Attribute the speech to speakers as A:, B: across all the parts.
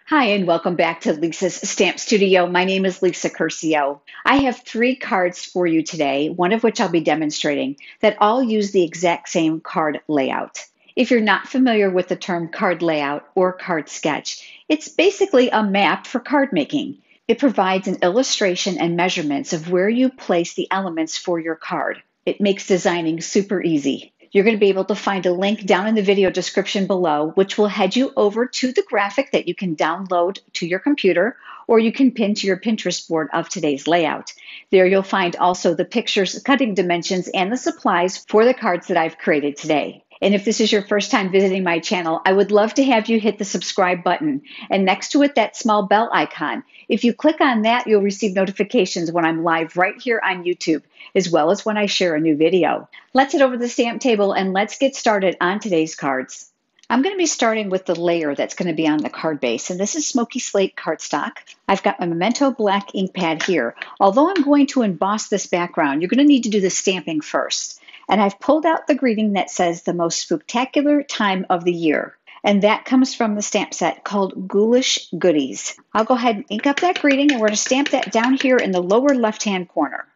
A: Hi, and welcome back to Lisa's Stamp Studio. My name is Lisa Curcio. I have 3 cards for you today, one of which I'll be demonstrating, that all use the exact same card layout. If you're not familiar with the term card layout or card sketch, it's basically a map for card making. It provides an illustration and measurements of where you place the elements for your card. It makes designing super easy. You're going to be able to find a link down in the video description below, which will head you over to the graphic that you can download to your computer, or you can pin to your Pinterest board of today's layout. There you'll find also the pictures, cutting dimensions, and the supplies for the cards that I've created today. And if this is your first time visiting my channel, I would love to have you hit the subscribe button, and next to it, that small bell icon. If you click on that, you'll receive notifications when I'm live right here on YouTube, as well as when I share a new video. Let's head over to the stamp table and let's get started on today's cards. I'm going to be starting with the layer that's going to be on the card base, and this is Smoky Slate cardstock. I've got my Memento black ink pad here. Although I'm going to emboss this background, you're going to need to do the stamping first. And I've pulled out the greeting that says the most spectacular time of the year. And that comes from the stamp set called Ghoulish Goodies. I'll go ahead and ink up that greeting, and we're going to stamp that down here in the lower left-hand corner.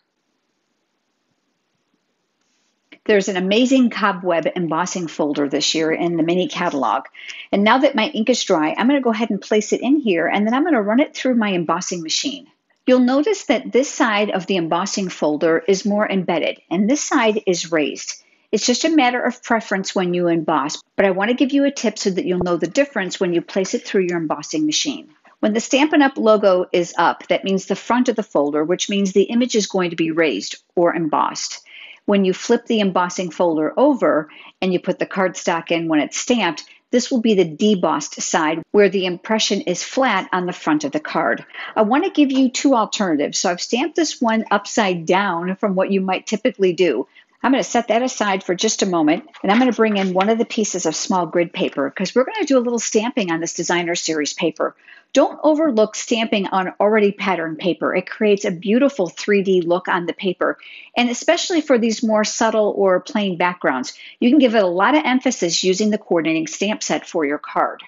A: There's an amazing cobweb embossing folder this year in the mini catalog. And now that my ink is dry, I'm going to go ahead and place it in here, and then I'm going to run it through my embossing machine. You'll notice that this side of the embossing folder is more embedded, and this side is raised. It's just a matter of preference when you emboss, but I want to give you a tip so that you'll know the difference when you place it through your embossing machine. When the Stampin' Up! Logo is up, that means the front of the folder, which means the image is going to be raised or embossed. When you flip the embossing folder over and you put the cardstock in when it's stamped, this will be the debossed side where the impression is flat on the front of the card. I want to give you 2 alternatives. So I've stamped this one upside down from what you might typically do. I'm going to set that aside for just a moment, and I'm going to bring in one of the pieces of small grid paper because we're going to do a little stamping on this designer series paper. Don't overlook stamping on already patterned paper. It creates a beautiful 3D look on the paper, and especially for these more subtle or plain backgrounds, you can give it a lot of emphasis using the coordinating stamp set for your card.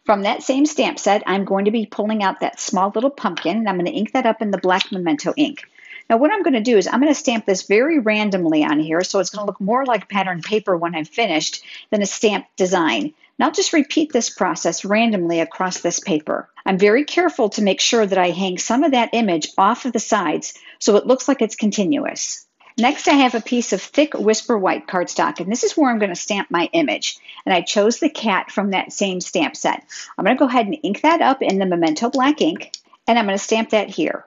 A: From that same stamp set, I'm going to be pulling out that small little pumpkin, and I'm going to ink that up in the black Memento ink. Now what I'm going to do is I'm going to stamp this very randomly on here, so it's going to look more like patterned paper when I'm finished than a stamped design. And I'll just repeat this process randomly across this paper. I'm very careful to make sure that I hang some of that image off of the sides so it looks like it's continuous. Next, I have a piece of thick Whisper White cardstock, and this is where I'm going to stamp my image. And I chose the cat from that same stamp set. I'm going to go ahead and ink that up in the Memento black ink, and I'm going to stamp that here.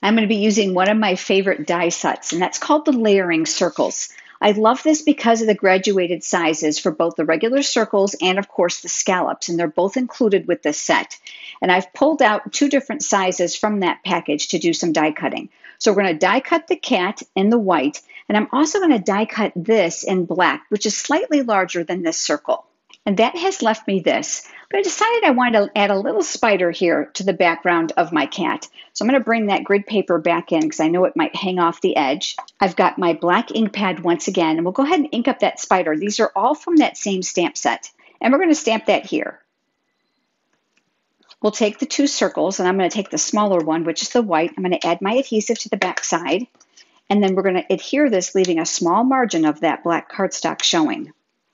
A: I'm going to be using one of my favorite die sets, and that's called the layering circles. I love this because of the graduated sizes for both the regular circles and, of course, the scallops, and they're both included with this set. And I've pulled out 2 different sizes from that package to do some die cutting. So we're going to die cut the cat in the white, and I'm also going to die cut this in black, which is slightly larger than this circle. And that has left me this. But I decided I wanted to add a little spider here to the background of my cat. So I'm going to bring that grid paper back in because I know it might hang off the edge. I've got my black ink pad once again, and we'll go ahead and ink up that spider. These are all from that same stamp set. And we're going to stamp that here. We'll take the 2 circles, and I'm going to take the smaller one, which is the white. I'm going to add my adhesive to the back side. And then we're going to adhere this, leaving a small margin of that black cardstock showing.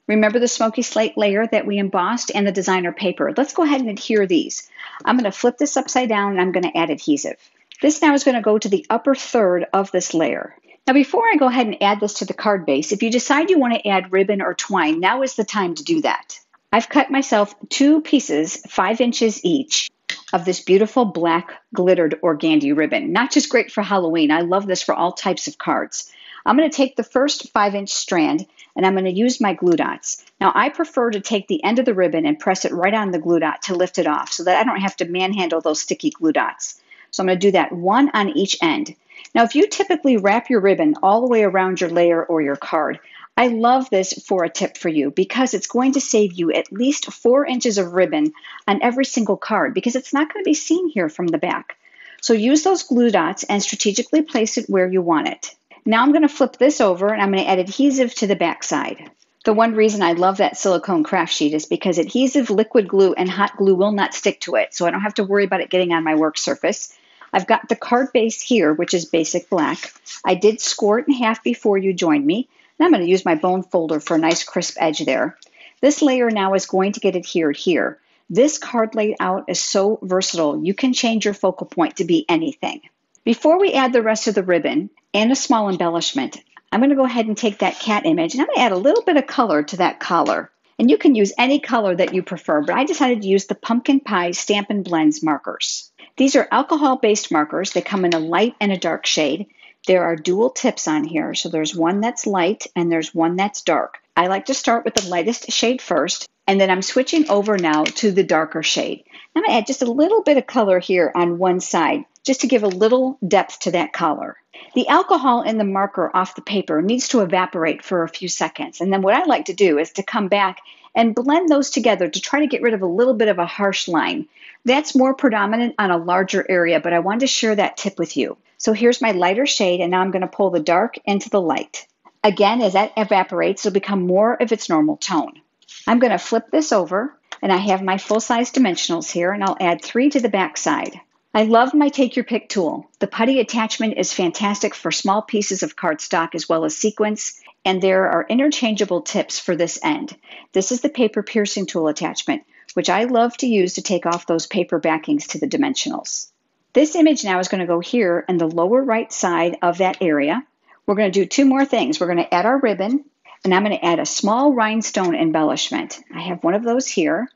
A: Remember the Smoky Slate layer that we embossed and the designer paper. Let's go ahead and adhere these. I'm going to flip this upside down, and I'm going to add adhesive. This now is going to go to the upper third of this layer. Now before I go ahead and add this to the card base, if you decide you want to add ribbon or twine, now is the time to do that. I've cut myself 2 pieces, 5 inches each, of this beautiful black glittered organdy ribbon. Not just great for Halloween. I love this for all types of cards. I'm going to take the first 5-inch strand, and I'm going to use my glue dots. Now, I prefer to take the end of the ribbon and press it right on the glue dot to lift it off so that I don't have to manhandle those sticky glue dots. So I'm going to do that 1 on each end. Now, if you typically wrap your ribbon all the way around your layer or your card, I love this for a tip for you because it's going to save you at least 4 inches of ribbon on every single card because it's not going to be seen here from the back. So use those glue dots and strategically place it where you want it. Now I'm going to flip this over and I'm going to add adhesive to the back side. The one reason I love that silicone craft sheet is because adhesive, liquid glue, and hot glue will not stick to it, so I don't have to worry about it getting on my work surface. I've got the card base here, which is basic black. I did score it in half before you joined me, and I'm going to use my bone folder for a nice crisp edge there. This layer now is going to get adhered here. This card layout is so versatile, you can change your focal point to be anything. Before we add the rest of the ribbon and a small embellishment, I'm going to go ahead and take that cat image and I'm going to add a little bit of color to that collar. And you can use any color that you prefer, but I decided to use the Pumpkin Pie Stampin' Blends markers. These are alcohol-based markers. They come in a light and a dark shade. There are dual tips on here, so there's one that's light and there's one that's dark. I like to start with the lightest shade first, and then I'm switching over now to the darker shade. I'm going to add just a little bit of color here on one side, just to give a little depth to that color. The alcohol in the marker off the paper needs to evaporate for a few seconds, and then what I like to do is to come back and blend those together to try to get rid of a little bit of a harsh line. That's more predominant on a larger area, but I wanted to share that tip with you. So here's my lighter shade, and now I'm going to pull the dark into the light. Again, as that evaporates, it'll become more of its normal tone. I'm going to flip this over, and I have my full-size dimensionals here, and I'll add 3 to the back side. I love my Take Your Pick tool. The putty attachment is fantastic for small pieces of cardstock as well as sequins, and there are interchangeable tips for this end. This is the paper piercing tool attachment, which I love to use to take off those paper backings to the dimensionals. This image now is going to go here in the lower right side of that area. We're going to do 2 more things. We're going to add our ribbon, and I'm going to add a small rhinestone embellishment. I have one of those here.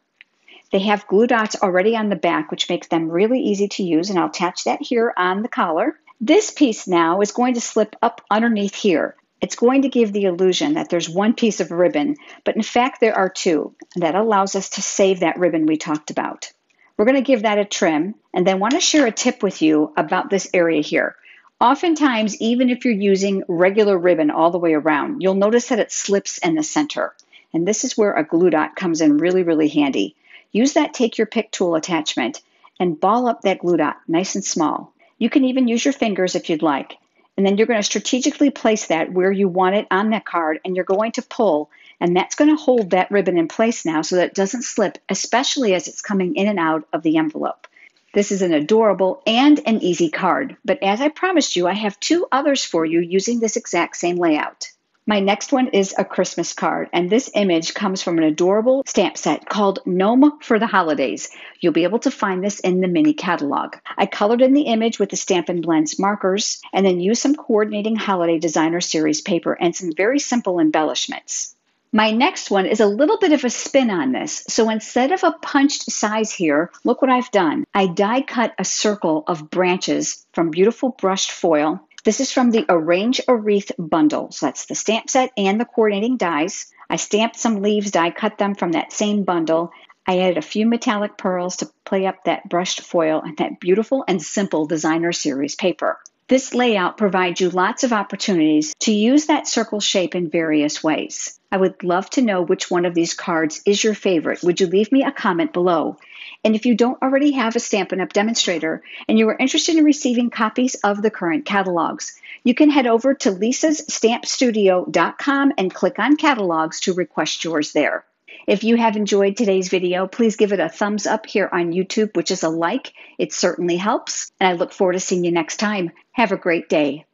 A: They have glue dots already on the back, which makes them really easy to use, and I'll attach that here on the collar. This piece now is going to slip up underneath here. It's going to give the illusion that there's one piece of ribbon, but in fact there are 2. And that allows us to save that ribbon we talked about. We're going to give that a trim, and then want to share a tip with you about this area here. Oftentimes, even if you're using regular ribbon all the way around, you'll notice that it slips in the center. And this is where a glue dot comes in really, really handy. Use that Take Your Pick tool attachment and ball up that glue dot nice and small. You can even use your fingers if you'd like. And then you're going to strategically place that where you want it on that card, and you're going to pull, and that's going to hold that ribbon in place now so that it doesn't slip, especially as it's coming in and out of the envelope. This is an adorable and an easy card, but as I promised you, I have 2 others for you using this exact same layout. My next one is a Christmas card, and this image comes from an adorable stamp set called Gnome for the Holidays. You'll be able to find this in the mini catalog. I colored in the image with the Stampin' Blends markers, and then used some coordinating holiday designer series paper and some very simple embellishments. My next one is a little bit of a spin on this. So instead of a punched size here, look what I've done. I die cut a circle of branches from beautiful brushed foil. This is from the Arrange a Wreath bundle. So that's the stamp set and the coordinating dies. I stamped some leaves, die cut them from that same bundle. I added a few metallic pearls to play up that brushed foil and that beautiful and simple designer series paper. This layout provides you lots of opportunities to use that circle shape in various ways. I would love to know which one of these cards is your favorite. Would you leave me a comment below? And if you don't already have a Stampin' Up! Demonstrator and you are interested in receiving copies of the current catalogs, you can head over to lisasstampstudio.com and click on catalogs to request yours there. If you have enjoyed today's video, please give it a thumbs up here on YouTube, which is a like. It certainly helps, and I look forward to seeing you next time. Have a great day.